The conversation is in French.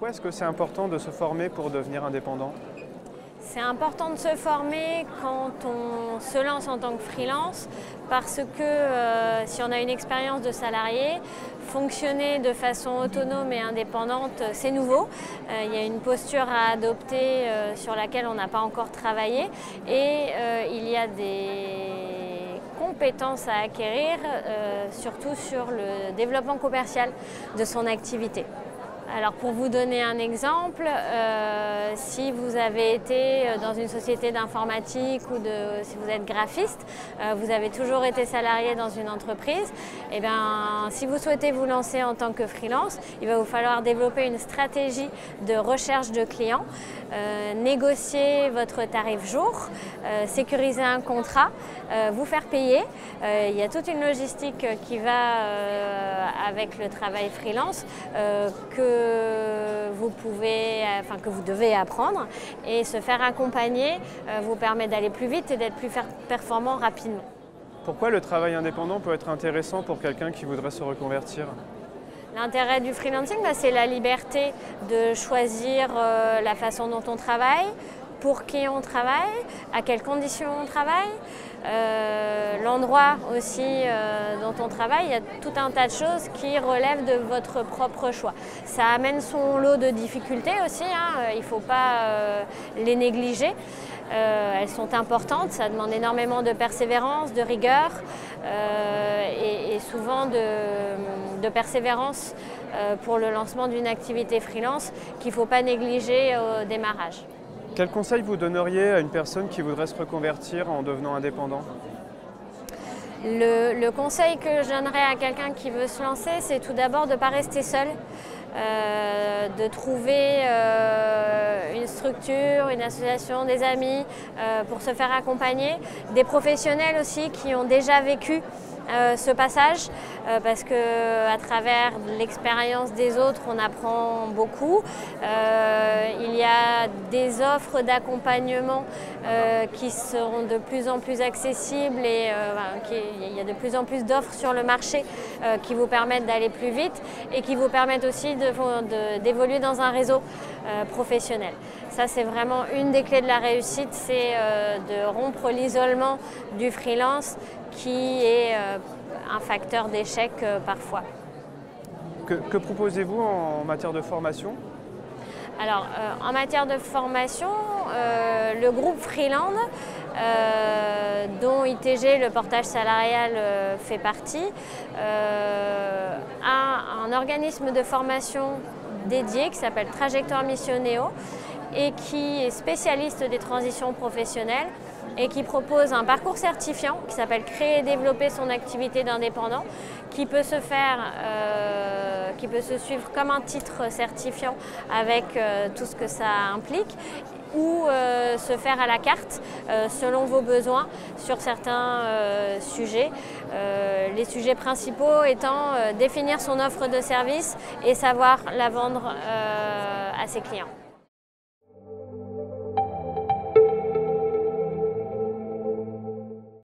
Pourquoi est-ce que c'est important de se former pour devenir indépendant? C'est important de se former quand on se lance en tant que freelance parce que si on a une expérience de salarié, fonctionner de façon autonome et indépendante, c'est nouveau. Il y a une posture à adopter sur laquelle on n'a pas encore travaillé et il y a des compétences à acquérir, surtout sur le développement commercial de son activité. Alors pour vous donner un exemple, si vous avez été dans une société d'informatique ou si vous êtes graphiste, vous avez toujours été salarié dans une entreprise, et bien, si vous souhaitez vous lancer en tant que freelance, il va vous falloir développer une stratégie de recherche de clients, négocier votre tarif jour, sécuriser un contrat, vous faire payer. Il y a toute une logistique qui va avec le travail freelance que vous devez apprendre, et se faire accompagner vous permet d'aller plus vite et d'être plus performant rapidement. Pourquoi le travail indépendant peut être intéressant pour quelqu'un qui voudrait se reconvertir? L'intérêt du freelancing, c'est la liberté de choisir la façon dont on travaille, pour qui on travaille, à quelles conditions on travaille, l'endroit aussi dont on travaille. Il y a tout un tas de choses qui relèvent de votre propre choix. Ça amène son lot de difficultés aussi, il ne faut pas les négliger. Elles sont importantes, ça demande énormément de persévérance, de rigueur et souvent de persévérance pour le lancement d'une activité freelance qu'il ne faut pas négliger au démarrage. Quel conseil vous donneriez à une personne qui voudrait se reconvertir en devenant indépendant? Le conseil que je donnerais à quelqu'un qui veut se lancer, c'est tout d'abord de ne pas rester seul, de trouver une structure, une association, des amis pour se faire accompagner, des professionnels aussi qui ont déjà vécu ce passage, parce qu'à travers l'expérience des autres, on apprend beaucoup. Il y a des offres d'accompagnement qui seront de plus en plus accessibles et il y a de plus en plus d'offres sur le marché qui vous permettent d'aller plus vite et qui vous permettent aussi d'évoluer dans un réseau professionnel. Ça, c'est vraiment une des clés de la réussite, c'est de rompre l'isolement du freelance qui est un facteur d'échec parfois. Que proposez-vous en matière de formation? Alors, en matière de formation, le groupe Freeland, dont ITG, le portage salarial, fait partie, a un organisme de formation dédié qui s'appelle Trajectoire Mission Néo et qui est spécialiste des transitions professionnelles et qui propose un parcours certifiant qui s'appelle Créer et développer son activité d'indépendant, qui peut se suivre comme un titre certifiant avec tout ce que ça implique, ou se faire à la carte selon vos besoins sur certains sujets. Les sujets principaux étant définir son offre de service et savoir la vendre à ses clients.